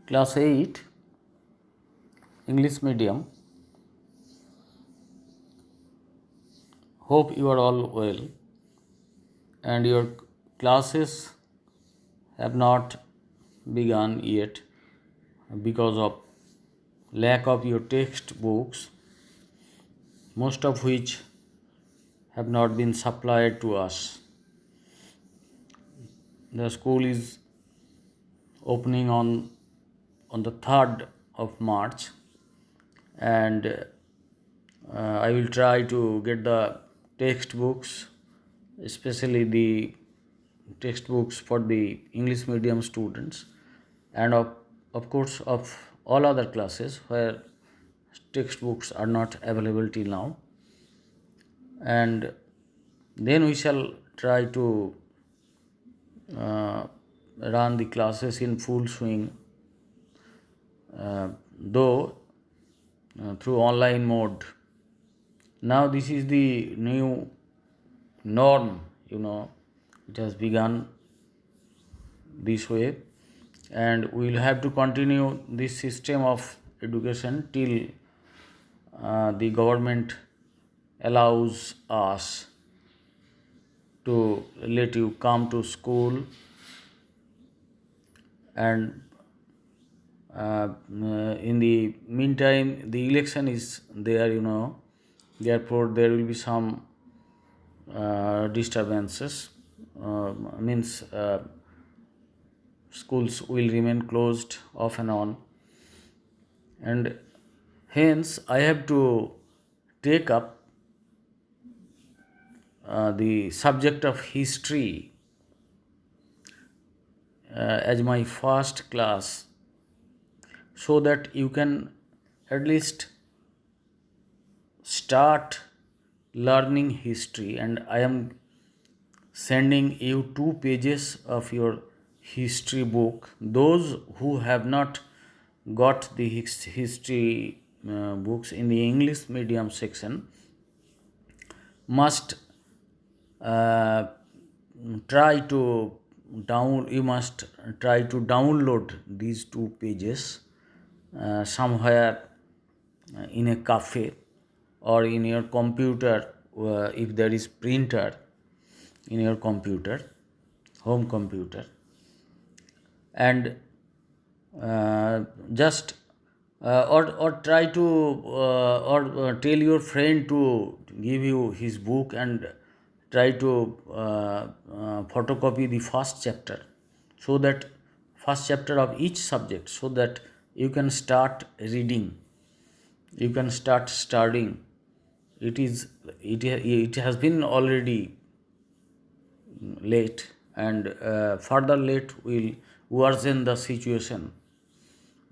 Class 8 English medium. Hope you are all well and your classes have not begun yet because of lack of your textbooks, most of which have not been supplied to us. The school is opening on the 3rd of March, and I will try to get the textbooks, especially the textbooks for the English medium students, and of course of all other classes where textbooks are not available till now. And then we shall try to run the classes in full swing, though through online mode. Now this is the new norm, it has begun this way, and we will have to continue this system of education till the government allows us to let you come to school. And in the meantime, the election is there, therefore there will be some disturbances. Means schools will remain closed off and on, and hence I have to take up the subject of history as my first class, so that you can at least start learning history. And I am sending you 2 pages of your history book. Those who have not got the history books in the English medium section must try to download these 2 pages somewhere in a cafe or in your computer, if there is printer in your computer, home computer, and just or try to or tell your friend to give you his book and try to photocopy the first chapter, so that first chapter of each subject, so that you can start reading, you can start studying. It has been already late, and further late will worsen the situation.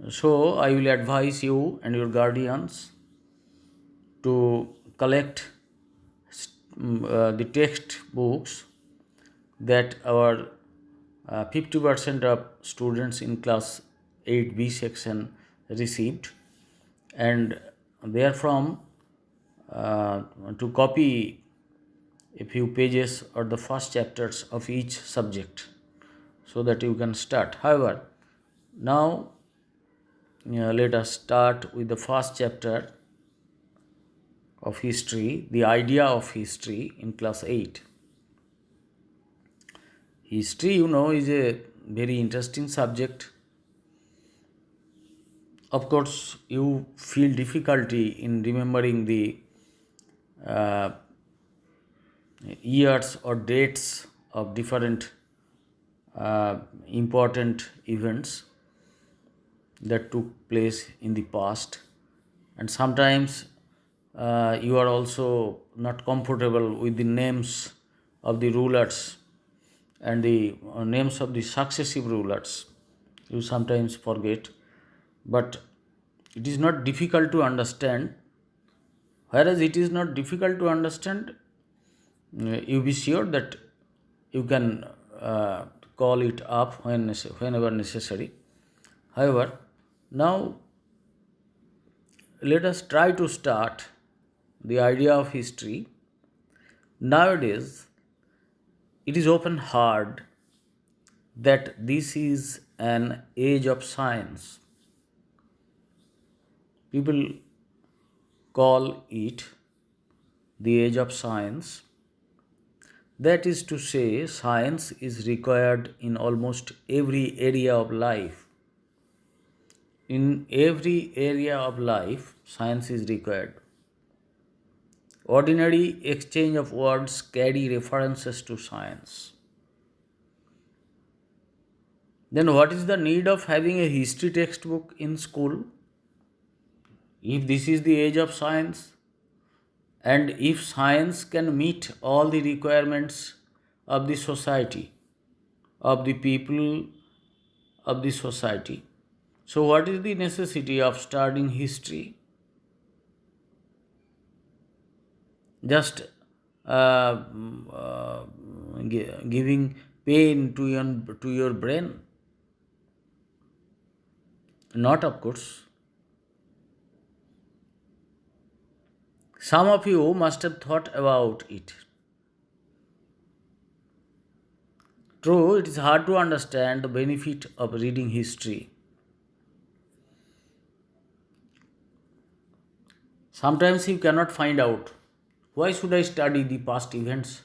So I will advise you and your guardians to collect the textbooks that our 50% of students in class 8B section received, and therefrom to copy a few pages or the first chapters of each subject, so that you can start. However, now let us start with the first chapter of history, the idea of history in class 8. History, is a very interesting subject. Of course, you feel difficulty in remembering the years or dates of different important events that took place in the past, and sometimes you are also not comfortable with the names of the rulers and the names of the successive rulers. You sometimes forget, but it is not difficult to understand. Whereas it is not difficult to understand, you be sure that you can call it up whenever necessary. However, now let us try to start the idea of history. Nowadays, it is often heard that this is an age of science. people call it the age of science. That is to say, science is required in almost every area of life. In every area of life, science is required. Ordinary exchange of words carry references to science. Then what is the need of having a history textbook in school? If this is the age of science, and if science can meet all the requirements of the society, of the people of the society, so what is the necessity of studying history? Just giving pain to your brain? Not, of course. Some of you must have thought about it. True, it is hard to understand the benefit of reading history. Sometimes you cannot find out, why should I study the past events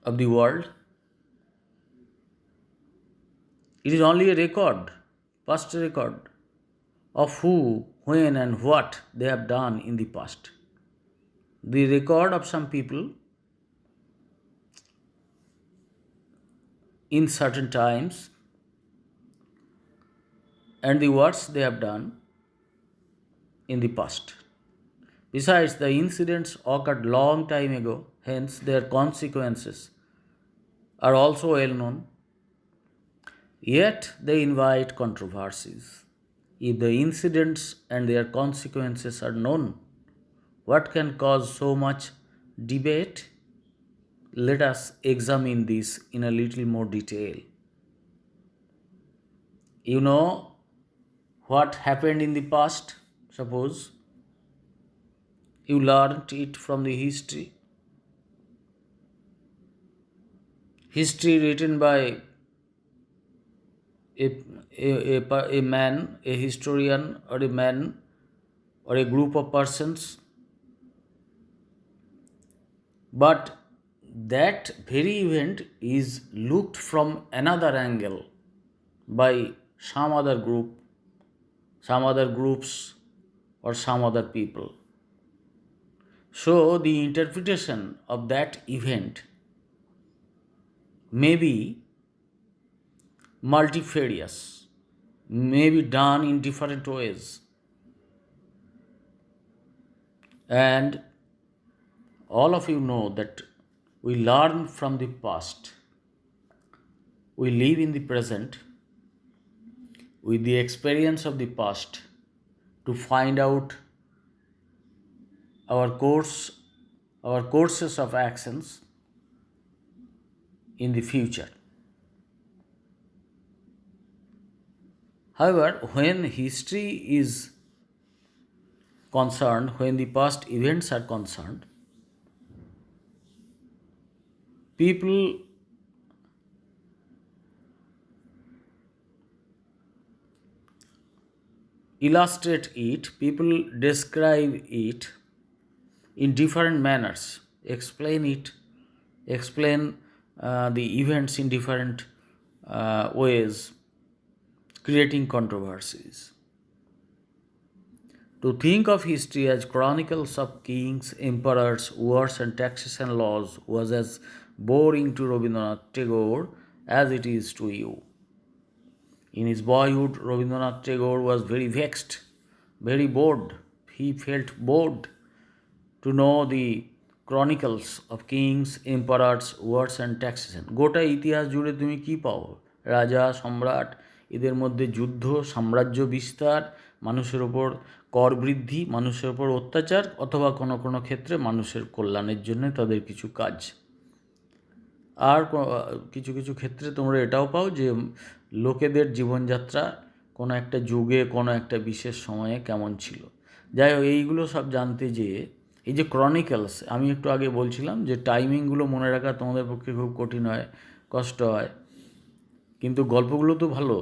of the world? It is only a record, past record, of who, when, and what they have done in the past. The record of some people in certain times and the works they have done in the past. Besides, the incidents occurred long time ago, hence their consequences are also well known. Yet they invite controversies. If the incidents and their consequences are known, what can cause so much debate? Let us examine this in a little more detail. You know what happened in the past? Suppose you learnt it from the history. History written by a man, a historian, or a man, or a group of persons. But that very event is looked from another angle by some other group, some other groups, or some other people. So the interpretation of that event may be multifarious, may be done in different ways. And all of you know that we learn from the past. We live in the present with the experience of the past to find out our courses of actions in the future. However, when history is concerned, when the past events are concerned, people illustrate it, people describe it in different manners, explain the events in different ways, creating controversies. To think of history as chronicles of kings, emperors, wars, and taxation laws was as boring to Rabindranath Tagore as it is to you. In his boyhood, Rabindranath Tagore was very vexed, very bored. He felt bored to know the chronicles of kings, emperors, wars, and taxation. গোটা ইতিহাস জুড়ে তুমি কি পাও? রাজা, সম্রাট, এদের মধ্যে যুদ্ধ, সাম্রাজ্য বিস্তার, মানুষের ওপর কর বৃদ্ধি, মানুষের ওপর অত্যাচার, অথবা কোনো কোনো ক্ষেত্রে মানুষের কল্যাণের জন্য তাদের কিছু কাজ। আর কিছু কিছু ক্ষেত্রে তোমরা এটাও পাও যে লোকেদের জীবনযাত্রা কোনো একটা যুগে, কোনো একটা বিশেষ সময়ে কেমন ছিল। যাই হোক, এইগুলো সব জানতে যেয়ে এই যে ক্রনিক্যালস, আমি একটু আগে বলছিলাম যে টাইমিংগুলো মনে রাখা তোমাদের পক্ষে খুব কঠিন হয়, কষ্ট হয়, কিন্তু গল্পগুলো তো ভালো।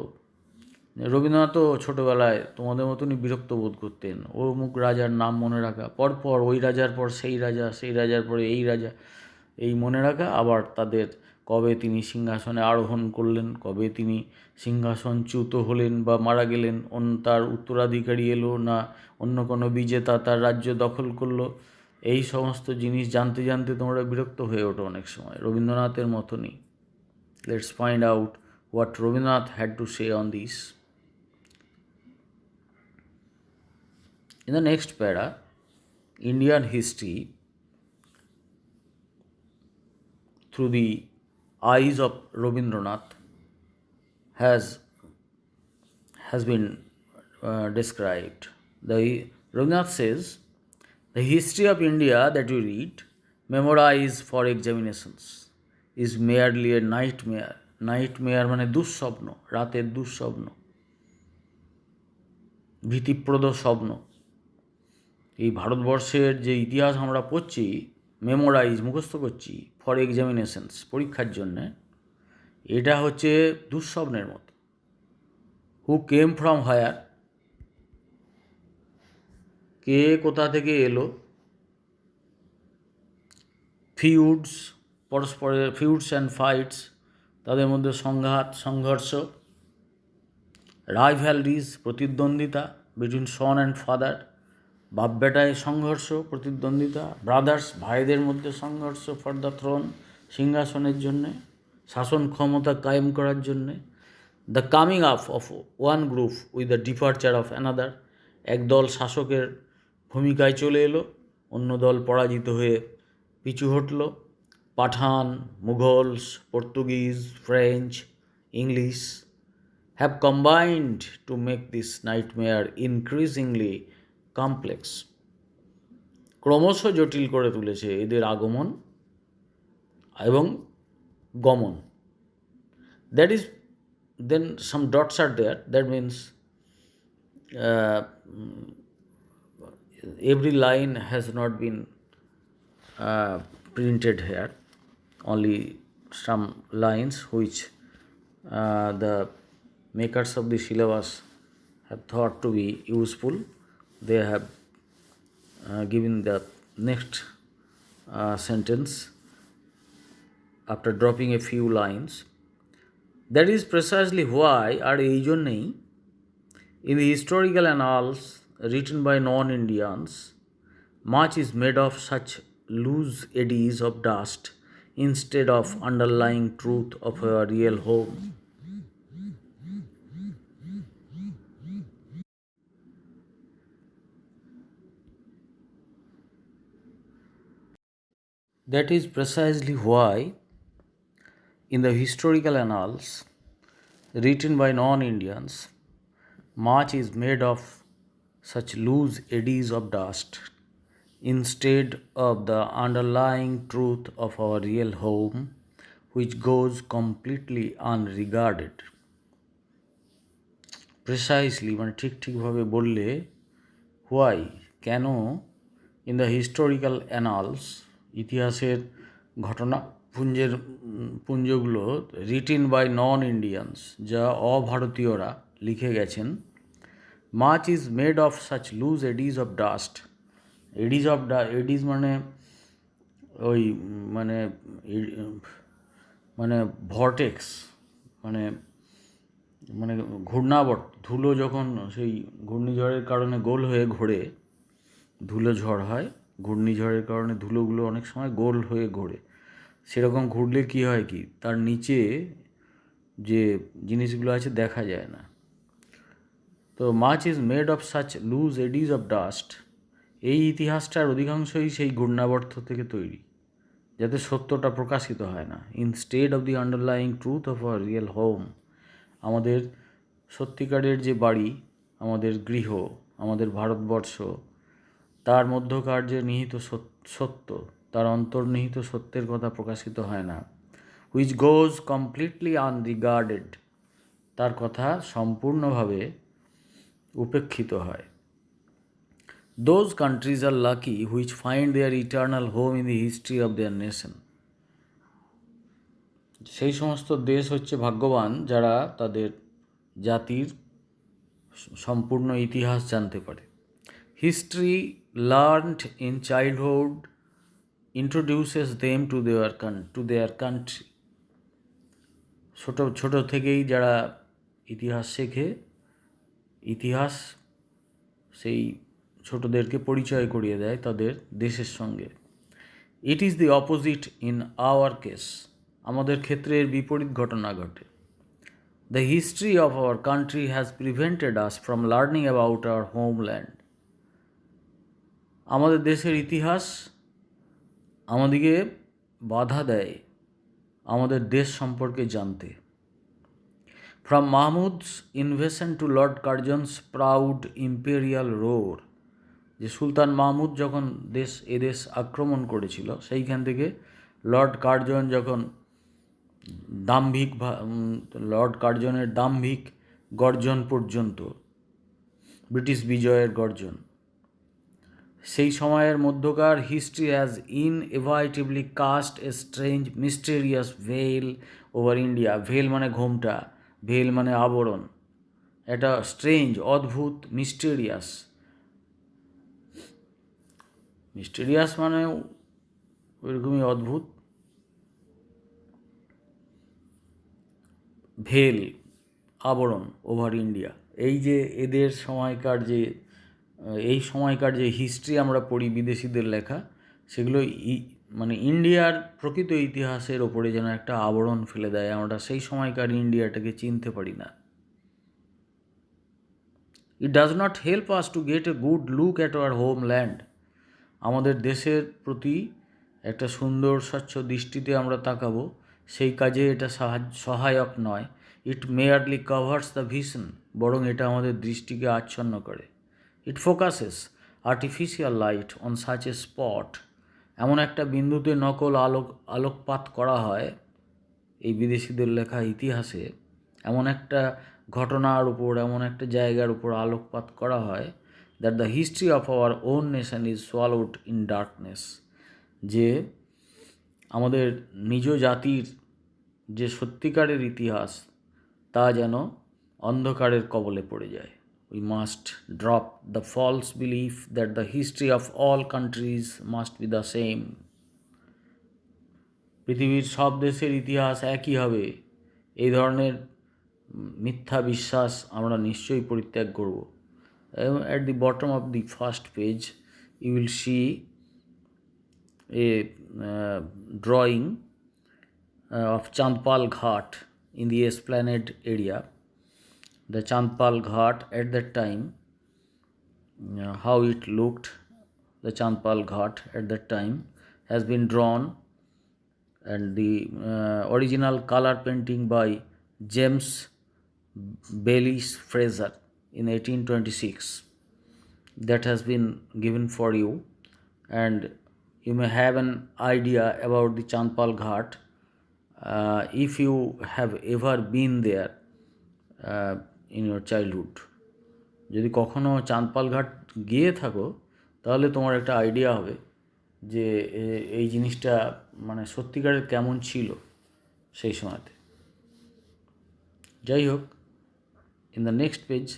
রবীন্দ্রনাথও ছোটোবেলায় তোমাদের মতনই বিরক্ত বোধ করতেন। অমুক রাজার নাম মনে রাখা, পরপর ওই রাজার পর সেই রাজা, সেই রাজার পরে এই রাজা, এই মনে রাখা, আবার তাদের কবে তিনি সিংহাসনে আরোহণ করলেন, কবে তিনি সিংহাসনচ্যুত হলেন বা মারা গেলেন, তার উত্তরাধিকারী এলো না অন্য কোনো বিজেতা তার রাজ্য দখল করলো, এই সমস্ত জিনিস জানতে জানতে তোমরা বিরক্ত হয়ে ওঠো অনেক সময়। রবীন্দ্রনাথের মতনই। Let's find out what Rabindranath had to say on this. In the next para, Indian history through the eyes of Rabindranath has been described. Rabindranath says, the history of India that you read, memorize for examinations, is merely a nightmare. Nightmare মানে দুঃস্বপ্ন, রাতের দুঃস্বপ্ন, ভীতিপ্রদ স্বপ্ন। এই ভারতবর্ষের যে ইতিহাস আমরা পড়ছি, মেমোরাইজ মুখস্থ করছি, ফর এক্সামিনেশনস পরীক্ষার জন্যে, এটা হচ্ছে দুঃস্বপ্নের মতো। হু কেম ফ্রম হায়ার, কে কোথা থেকে এলো, ফিউডস পরস্পরের, ফিউডস অ্যান্ড ফাইটস তাদের মধ্যে সংঘাত সংঘর্ষ, রাইভ্যালরিজ প্রতিদ্বন্দ্বিতা, বিটুইন সন অ্যান্ড ফাদার বাপ বেটায় সংঘর্ষ প্রতিদ্বন্দ্বিতা, ব্রাদার্স ভাইদের মধ্যে সংঘর্ষ, ফর দ্য থ্রোন সিংহাসনের জন্যে, শাসন ক্ষমতা কায়েম করার জন্যে, the coming up of one group with the departure of another, একদল শাসকের ভূমিকায় চলে এলো, অন্য দল পরাজিত হয়ে পিছু হটল। Pathan, Mughals, Portuguese, French, English have combined to make this nightmare increasingly complex. ক্রমশ জটিল করে তুলেছে এদের আগমন এবং গমন। That is, then some dots are there, that means every line has not been printed here, only some lines which the makers of the syllabus have thought to be useful. They have given the next sentence after dropping a few lines. That is precisely why, আর এই জন্যেই, in the historical annals written by non-Indians, much is made of such loose eddies of dust instead of underlying truth of a real home. That is precisely why, in the historical annals written by non-Indians, much is made of such loose eddies of dust instead of the underlying truth of our real home, which goes completely unregarded. Precisely মানে ঠিকভাবে বললে, why কেন, in the historical annals ইতিহাসের ঘটনা পুঞ্জগুলো, written by non Indians যা অভারতীয়রা লিখে গেছেন, much is made of such loose eddies of dust, eddies মানে ওই মানে মানে ভর্টেক্স, মানে মানে ঘূর্ণাবর্ত, ধুলো যখন সেই ঘূর্ণিঝড়ের কারণে গোল হয়ে ঘোরে, ধুলো ঝড় হয়, ঘূর্ণিঝড়ের কারণে ধুলোগুলো অনেক সময় গোল হয়ে ঘোরে, সেরকম ঘুরলে কী হয় কি, তার নিচে যে জিনিসগুলো আছে দেখা যায় না। তো much is made of such loose eddies of dust, এই ইতিহাসটার অধিকাংশই সেই ঘূর্ণাবর্ত থেকে তৈরি, যাতে সত্যটা প্রকাশিত হয় না। Instead of the underlying truth of our real home, আমাদের সত্যিকারের যে বাড়ি, আমাদের গৃহ, আমাদের ভারতবর্ষ, তার মধ্যকার যে নিহিত সত্য, তার অন্তর্নিহিত সত্যের কথা প্রকাশিত হয় না। হুইচ গোজ কমপ্লিটলি আনরিগার্ডেড, তার কথা সম্পূর্ণভাবে উপেক্ষিত হয়। Those countries are lucky which find their eternal home in the history of their nation, সেই সমস্ত দেশ হচ্ছে ভাগ্যবান যারা তাদের জাতির সম্পূর্ণ ইতিহাস জানতে পারে। History learned in childhood introduces them to their country. ছোট থেকেই যারা ইতিহাস শেখে, ইতিহাস সেই ছোটদেরকে পরিচয় করিয়ে দেয় তাদের দেশের সঙ্গে। It is the opposite in our case. আমাদের ক্ষেত্রে এর বিপরীত ঘটনা ঘটে। The history of our country has prevented us from learning about our homeland. আমাদের দেশের ইতিহাস আমাদেরকে বাধা দেয় আমাদের দেশ সম্পর্কে জানতে। From Mahmud's invasion to lord Curzon's proud imperial roar, যে সুলতান মাহমুদ যখন এদেশ আক্রমণ করেছিল, সেইখান থেকে লর্ড কার্জন যখন লর্ড কার্জনের দাম্ভিক গর্জন পর্যন্ত, ব্রিটিশ বিজয়ের গর্জন, সেই সময়ের মধ্যকার history has inevitably cast a strange mysterious veil over India. Veil মানে ঘোমটা, ভেল মানে আবরণ। এটা স্ট্রেঞ্জ, অদ্ভুত, মিস্টেরিয়াস মানে ওইরকমই অদ্ভুত। ভেল, আবরণ, ওভার ইন্ডিয়া। এই যে এই সময়কার যে হিস্ট্রি আমরা পড়ি বিদেশিদের লেখা, সেগুলো মানে ইন্ডিয়ার প্রকৃত ইতিহাসের ওপরে যেন একটা আবরণ ফেলে দেয়। আমরা সেই সময়কার ইন্ডিয়াটাকে চিনতে পারি না। It does not help us to get a good look at our homeland. আমাদের দেশের প্রতি একটা সুন্দর স্বচ্ছ দৃষ্টিতে আমরা তাকাবো, সেই কাজে এটা সহায়ক নয়। It merely covers the vision, বরং এটা আমাদের দৃষ্টিকে আচ্ছন্ন করে। It focuses artificial light on such a spot, এমন একটা বিন্দুতে নকল আলোকপাত করা হয় এই বিদেশিদের লেখা ইতিহাসে, এমন একটা ঘটনার উপর, এমন একটা জায়গার উপর আলোকপাত করা হয়, that the history of our own nation is swallowed in darkness, যে আমাদের নিজ জাতির যে সত্যিকারের ইতিহাস তা যেন অন্ধকারের কবলে পড়ে যায়। We must drop the false belief that the history of all countries must be the same. পৃথিবীর সব দেশের ইতিহাস একই হবে, এই ধরনের মিথ্যা বিশ্বাস আমরা নিশ্চয়ই পরিত্যাগ করব। At the bottom of the first page you will see a drawing of Chandpal Ghat in the Esplanade area. The Chandpal Ghat at that time, how it looked, the Chandpal Ghat at that time has been drawn, and the original color painting by James Baylis Fraser in 1826, that has been given for you, and you may have an idea about the Chandpal Ghat if you have ever been there in your childhood. যদি কখনো চাঁদপাল ঘাট গিয়ে থাকো, তাহলে তোমার একটা idea হবে যে এই জিনিসটা মানে সত্যিকারের কেমন ছিল সেই সময়তে। যাই হোক, in the next page,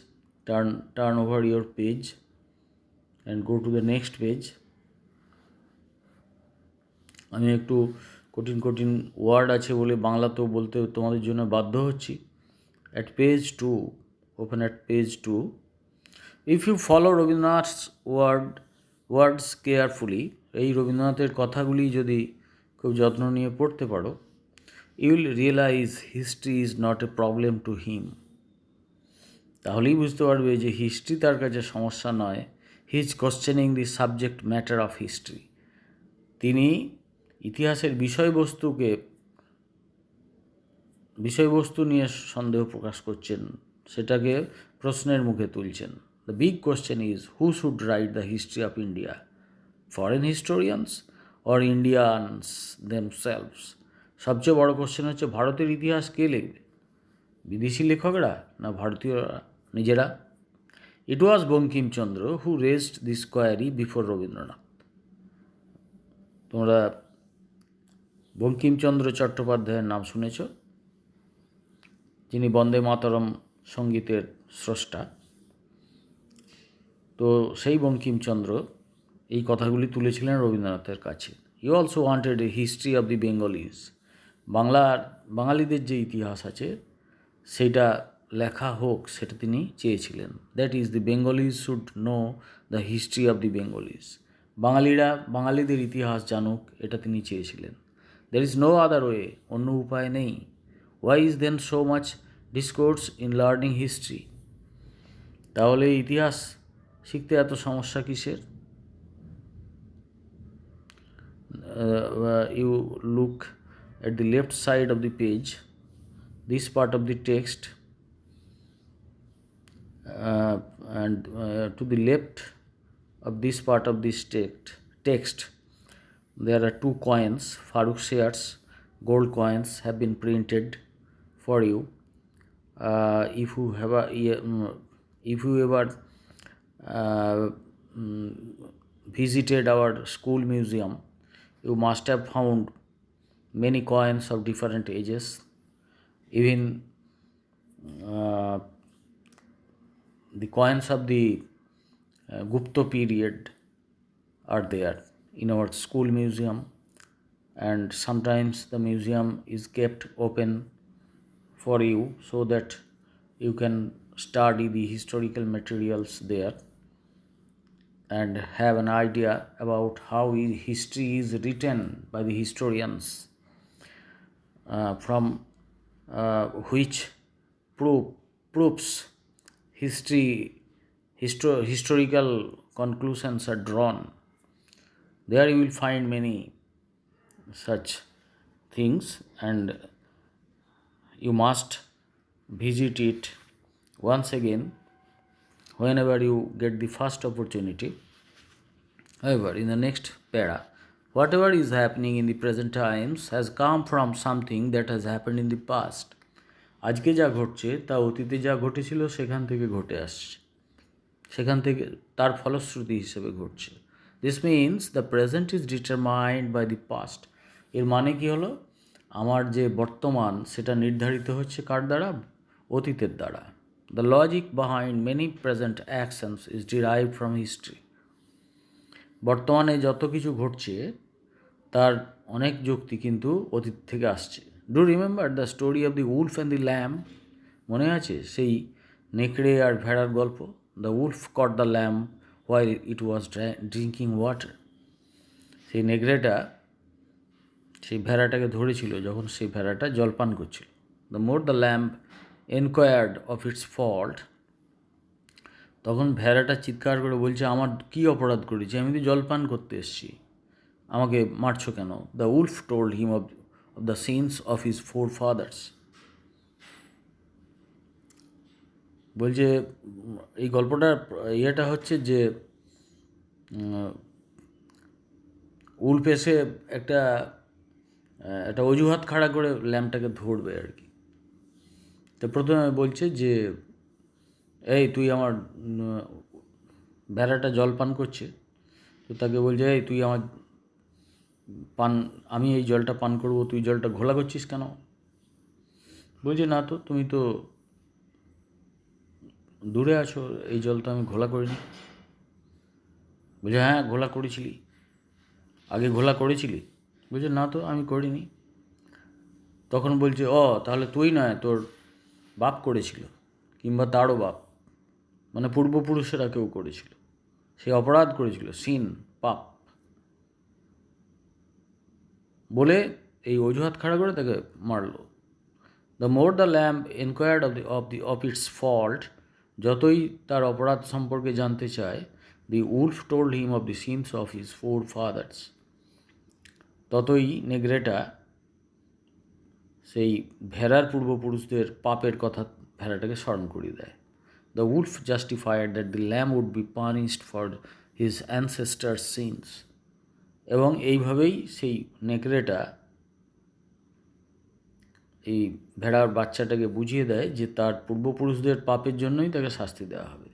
turn over your page and go to the next page. আমি একটু কঠিন ওয়ার্ড আছে বলে বাংলাতেও বলতে তোমাদের জন্য বাধ্য হচ্ছি। At page 2, open at page 2. If you follow Rabindranath's words carefully, এই রবীন্দ্রনাথের কথাগুলি যদি খুব যত্ন নিয়ে পড়তে পারো, you will realize history is not a problem to him. তাহলেই বুঝতে পারবে যে হিস্ট্রি তার কাছে সমস্যা নয়। He is questioning the subject matter of history. তিনি ইতিহাসের বিষয়বস্তু নিয়ে সন্দেহ প্রকাশ করছেন, সেটাকে প্রশ্নের মুখে তুলছেন। The big question is who should write the history of India, foreign historians or Indians themselves. সবচেয়ে বড় কোশ্চেন হচ্ছে ভারতের ইতিহাস কে লিখবে, বিদেশি লেখকরা না ভারতীয়রা নিজেরা? It was Bankimchandra who raised this query before Rabindranath. তোমরা বঙ্কিমচন্দ্র চট্টোপাধ্যায়ের নাম শুনেছ, যিনি বন্দে মাতরম সঙ্গীতের স্রষ্টা। তো সেই বঙ্কিমচন্দ্র এই কথাগুলি তুলেছিলেন রবীন্দ্রনাথের কাছে। He also wanted a history of the Bengalis, বাঙালিদের যে ইতিহাস আছে সেইটা লেখা হোক, সেটা তিনি চেয়েছিলেন। That is the Bengalis should know the history of the Bengalis, বাঙালিদের ইতিহাস জানুক, এটা তিনি চেয়েছিলেন। There is no other way, অন্য উপায় নেই। Why is then so much discourse in learning history? তাহলে ইতিহাস শিখতে এত সমস্যা কিসের? You look at the left side of the page, this part of the text, and to the left of this part of this text there are two coins, Farooq shares, gold coins have been printed for you. If you ever visited our school museum, you must have found many coins of different ages. Even the coins of the Gupta period are there in our school museum, and sometimes the museum is kept open for you so that you can study the historical materials there and have an idea about how history is written by the historians, from which proofs historical conclusions are drawn. There you will find many such things, and you must visit it once again whenever you get the first opportunity. However, in the next para, whatever is happening in the present times has come from something that has happened in the past. আজকে যা ঘটছে তা অতীতে যা ঘটেছিল সেখান থেকে ঘটে আসছে, সেখান থেকে তার ফলশ্রুতি হিসেবে ঘটছে। This means the present is determined by the past. এর মানে কি হলো? আমার যে বর্তমান সেটা নির্ধারিত হচ্ছে কার দ্বারা? অতীতের দ্বারা। The logic behind many present actions is derived from history. বর্তমানে যত কিছু ঘটছে তার অনেক যুক্তি কিন্তু অতীত থেকে আসছে। Do remember the story of the wolf and the lamb? মনে আছে সেই নেকড়ে আর ভেড়ার গল্প? The wolf caught the lamb while it was drinking water. সেই নেকড়েটা সেই ভেড়াটাকে ধরেছিল যখন সেই ভেড়াটা জলপান করছিল। The more the lamb enquired of its fault, তখন ভেড়াটা চিৎকার করে বলছে, আমার কী অপরাধ করেছি? আমি তো জলপান করতে এসেছি, আমাকে মারছো কেন? The wolf told him of the sins of his forefathers. বলছে এই গল্পটার ইয়েটা হচ্ছে যে উল্ফ এসে একটা অজুহাত খাড়া করে ল্যাম্পটাকে ধরবে আর কি। তো প্রথমে বলছে যে এই তুই আমার ভেড়াটা জল পান করছে, তো তাকে বলছে এই তুই আমার আমি এই জলটা পান করবো, তুই জলটা ঘোলা করছিস কেন? বলছে না তো, তুমি তো দূরে আছো, এই জল তো আমি ঘোলা করিনি। বলছে হ্যাঁ ঘোলা করেছিলি, আগে ঘোলা করেছিলি? বলছে না তো, আমি করিনি। তখন বলছে তাহলে তুই নয়, তোর বাপ করেছিল, কিংবা তারও বাপ, মানে পূর্বপুরুষেরা কেউ করেছিল, সে অপরাধ করেছিল, সিন, পাপ বলে এই অজুহাত খাড়া করে তাকে মারল। The more the lamb enquired of its fault, যতই তার অপরাধ সম্পর্কে জানতে চায়, the wolf told him of the sins of his forefathers, ততই নেগ্রেটা সেই ভেড়ার পূর্বপুরুষদের পাপের কথা ভেড়াটাকে স্মরণ করিয়ে দেয়। The wolf justified that the lamb would be punished for his ancestor sins, এবং এইভাবেই সেই নেকড়েটা এই ভেড়ার বাচ্চাটাকে বুঝিয়ে দেয় যে তার পূর্বপুরুষদের পাপের জন্যই তাকে শাস্তি দেওয়া হবে।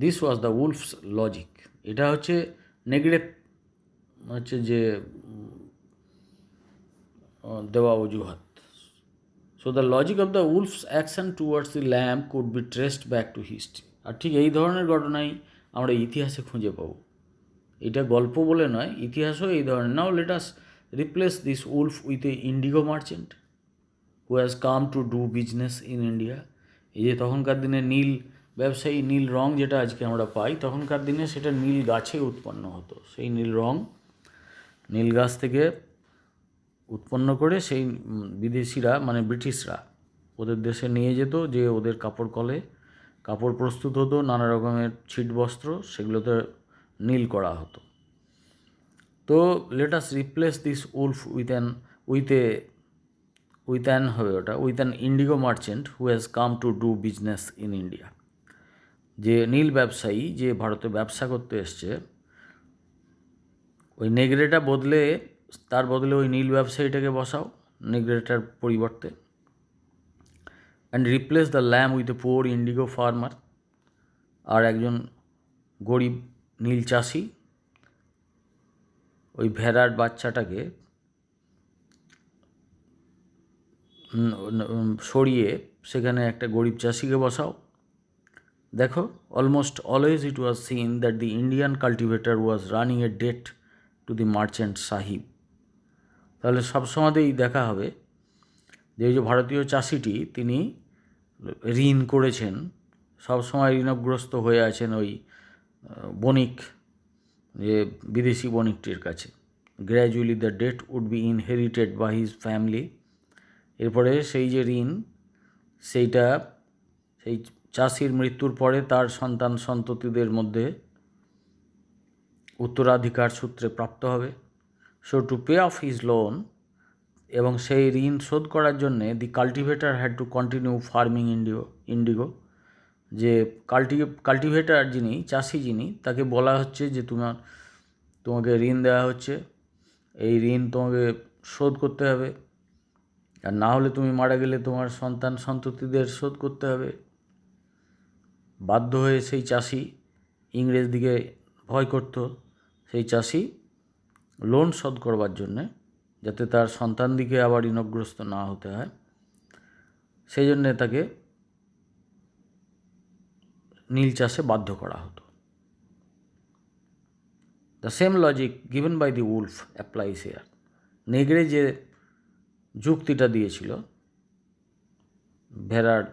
This was the wolf's logic. এটা হচ্ছে নেকড়ে হচ্ছে যে দেওয়া অজুহাত। So the logic of the wolf's action towards the lamb could be traced back to history. আর ঠিক এই ধরনের ঘটনাই আমরা ইতিহাসে খুঁজে পাবো। এটা গল্প বলে নয়, ইতিহাসও এই ধরনের। Now let us replace this wolf with a indigo merchant who has come to do business in India. এই যে তখনকার দিনে নীল ব্যবসায়ী, নীল রং যেটা আজকে আমরা পাই, তখনকার দিনে সেটা নীল গাছে উৎপন্ন হতো। সেই নীল রং নীল গাছ থেকে উৎপন্ন করে সেই বিদেশিরা মানে ব্রিটিশরা ওদের দেশে নিয়ে যেত, যে ওদের কাপড় কলে কাপড় প্রস্তুত হতো, নানা রকমের ছিট বস্ত্র, সেগুলোতে নীল করা হতো। তো let us replace this wolf with an indigo merchant who has come to do business in India. যে নীল ব্যবসায়ী যে ভারতে ব্যবসা করতে এসছে, ওই নেগরেটা বদলে, তার বদলে ওই নীল ব্যবসায়ীটাকে বসাও নেগরেটার পরিবর্তে। And replace the lamb with a poor indigo farmer. আর একজন গরিব নীল চাষি ওই ভেড়ার বাচ্চাটাকে সরিয়ে সেখানে একটা গরিব চাষিকে বসাও। দেখো, almost always it was seen that the Indian cultivator was running a debt to the merchant sahib. তাহলে সবসময়তেই দেখা হবে যে এই যে ভারতীয় চাষিটি, তিনি ঋণ করেছেন, সবসময় ঋণগ্রস্ত হয়ে আছেন ওই বণিক, যে বিদেশি বণিকটির কাছে। Gradually the debt would be inherited by his family. এরপরে সেই যে ঋণ, সেই চাষির মৃত্যুর পরে তার সন্তান সন্ততিদের মধ্যে উত্তরাধিকার সূত্রে প্রাপ্ত হবে। So to pay off his loan, এবং সেই ঋণ শোধ করার জন্যে the cultivator had to continue farming indigo. যে কাল্টিভেটার যিনি, চাষি যিনি, তাকে বলা হচ্ছে যে তোমাকে ঋণ দেওয়া হচ্ছে, এই ঋণ তোমাকে শোধ করতে হবে, আর না হলে তুমি মারা গেলে তোমার সন্তান সন্ততিদের শোধ করতে হবে। বাধ্য হয়ে সেই চাষি, ইংরেজ দিকে ভয় করত, সেই চাষি লোন শোধ করবার জন্যে, যাতে তার সন্তান দিকে আবার ঋণগ্রস্ত না হতে হয়, সেই জন্যে তাকে নীল চাষে বাধ্য করা হতো। The same logic given by the wolf applies here. নেগড়ে যে যুক্তিটা দিয়েছিল ভেড়ার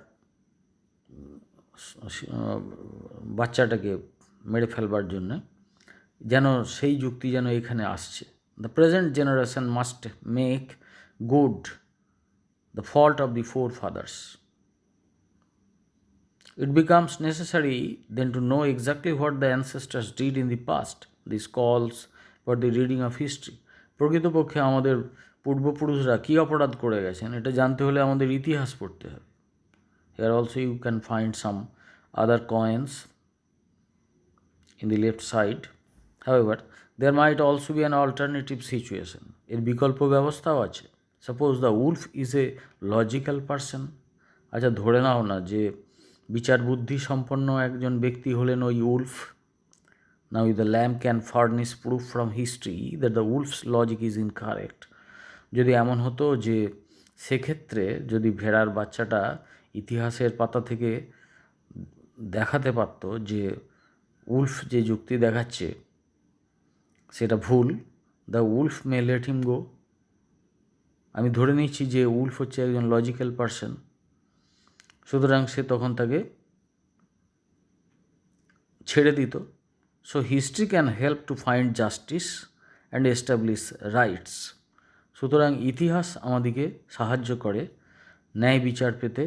বাচ্চাটাকে মেরে ফেলবার জন্যে, যেন সেই যুক্তি যেন এখানে আসছে। The present generation must make good the fault of the four father's. It becomes necessary then to know exactly what the ancestors did in the past. This calls for the reading of history. প্রকৃতপক্ষে আমাদের পূর্বপুরুষরা কী অপরাধ করে গেছেন, এটা জানতে হলে আমাদের ইতিহাস পড়তে হবে। Here also you can find some other coins in the left side. However, there might also be an alternative situation. এর বিকল্প ব্যবস্থাও আছে। Suppose the wolf is a logical person. আচ্ছা, ধরে নাও না যে বিচার বুদ্ধি সম্পন্ন একজন ব্যক্তি হলেন ওই Wolf. Now the lamb can furnish proof from history that the wolf's logic is incorrect. যদি এমন হতো যে সেক্ষেত্রে যদি ভেড়ার বাচ্চাটা ইতিহাসের পাতা থেকে দেখাতে পারত যে উলফ যে যুক্তি দেখাচ্ছে সেটা ভুল, the wolf may let him go. আমি ধরে নিচ্ছি যে উলফ হচ্ছে একজন লজিক্যাল পারসন, সুতরাং সে তখন তাকে ছেড়ে দিত। So history can help to find justice and establish rights. সুতরাং ইতিহাস আমাদেরকে সাহায্য করে ন্যায় বিচার পেতে,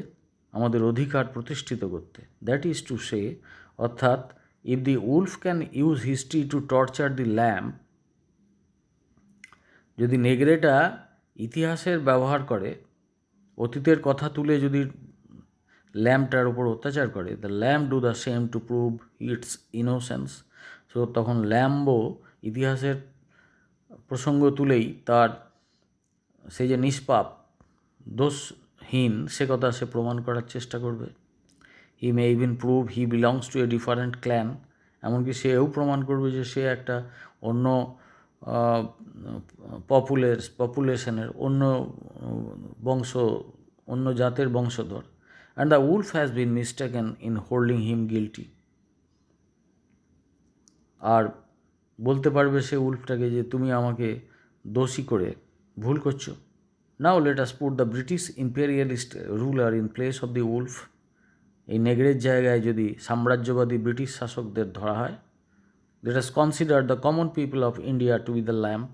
আমাদের অধিকার প্রতিষ্ঠিত করতে। দ্যাট ইজ টু সে, অর্থাৎ if the Wolf can use history to torture the lamb, যদি নেগড়েটা ইতিহাসের ব্যবহার করে, অতীতের কথা তুলে যদি ল্যাম্বটার উপর অত্যাচার করে, the lamb do the same to prove it's innocence. So তখন ল্যাম্বও ইতিহাসের প্রসঙ্গ তুলেই তার সেই যে নিষ্পাপ, দোষহীন, সে কথা সে প্রমাণ করার চেষ্টা করবে। He may even prove he belongs to a different clan. এমনকি সেও প্রমাণ করবে যে সে একটা অন্য পপুলেশনের, অন্য অন্য জাতের বংশধর। And the wolf has been mistaken in holding him guilty. আর বলতে পারবে সে উল্ফটাকে যে তুমি আমাকে দোষী করে ভুল করছো। Now let us put the British imperialist ruler in place of the wolf. এই নেগড়ের জায়গায় যদি সাম্রাজ্যবাদী ব্রিটিশ শাসকদের ধরা হয়, let us consider the common people of India to be the lamb.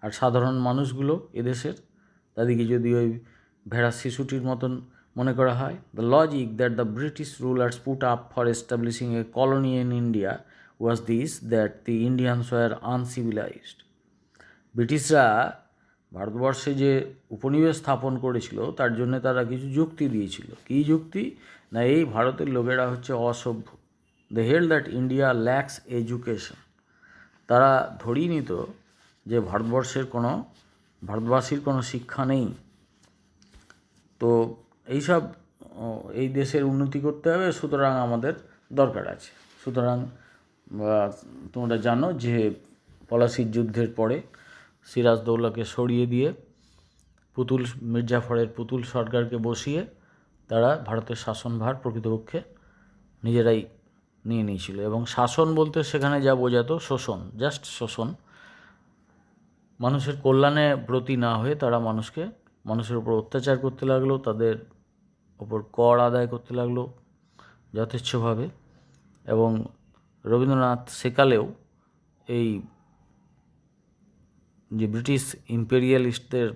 আর সাধারণ মানুষগুলো এদেশের, তাদেরকে যদি ওই ভেড়া শিশুটির মতন মনে করা হয়। The logic that the British rulers put up for establishing a colony in India was this, that the Indians were uncivilized. ব্রিটিশরা ভারতবর্ষে যে উপনিবেশ স্থাপন করেছিল তার জন্য তারা কিছু যুক্তি দিয়েছিল। কী যুক্তি? না, এই ভারতের লোকেরা হচ্ছে অসভ্য। They held that India lacks education. তারা ধরেই নিত যে ভারতবাসীর কোনো শিক্ষা নেই। তো এইসব এই দেশের উন্নতি করতে হবে, সুতরাং আমাদের দরকার আছে। সুতরাং তোমরা জানো যে পলাশির যুদ্ধের পরে সিরাজদৌল্লাকে সরিয়ে দিয়ে মির্জাফরের পুতুল সরকারকে বসিয়ে তারা ভারতের শাসনভার প্রকৃতপক্ষে নিজেরাই নিয়ে নিয়েছিল। এবং শাসন বলতে সেখানে যা বোঝাতো শোষণ, জাস্ট শোষণ। মানুষের কল্যাণে ব্রতী না হয়ে তারা মানুষের উপর অত্যাচার করতে লাগলো, তাদের ওপর কর আদায় করতে লাগলো যথেচ্ছভাবে। এবং রবীন্দ্রনাথ সেকালেও এই যে ব্রিটিশ ইম্পেরিয়ালিস্টদের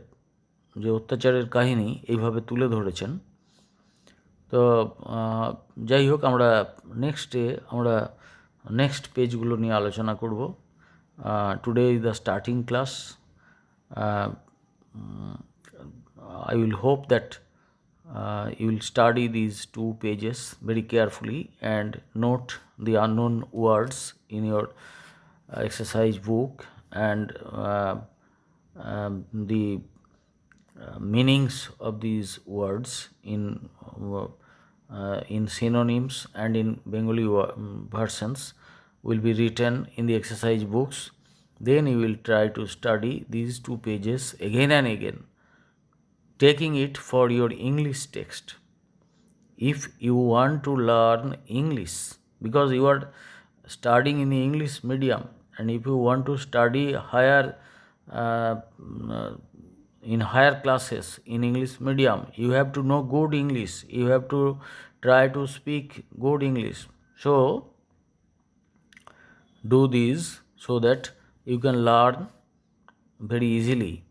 যে অত্যাচারের কাহিনী এইভাবে তুলে ধরেছেন। তো যাই হোক, আমরা নেক্সট পেজগুলো নিয়ে আলোচনা করব। Today is the starting class. I will hope that you will study these 2 pages very carefully and note the unknown words in your exercise book and the meanings of these words in synonyms and in Bengali versions will be written in the exercise books. Then you will try to study these 2 pages again and again, taking it for your English text. If you want to learn English, because you are studying in the English medium, and if you want to study in higher classes in English medium, you have to know good English. You have to try to speak good English. So do this so that you can learn very easily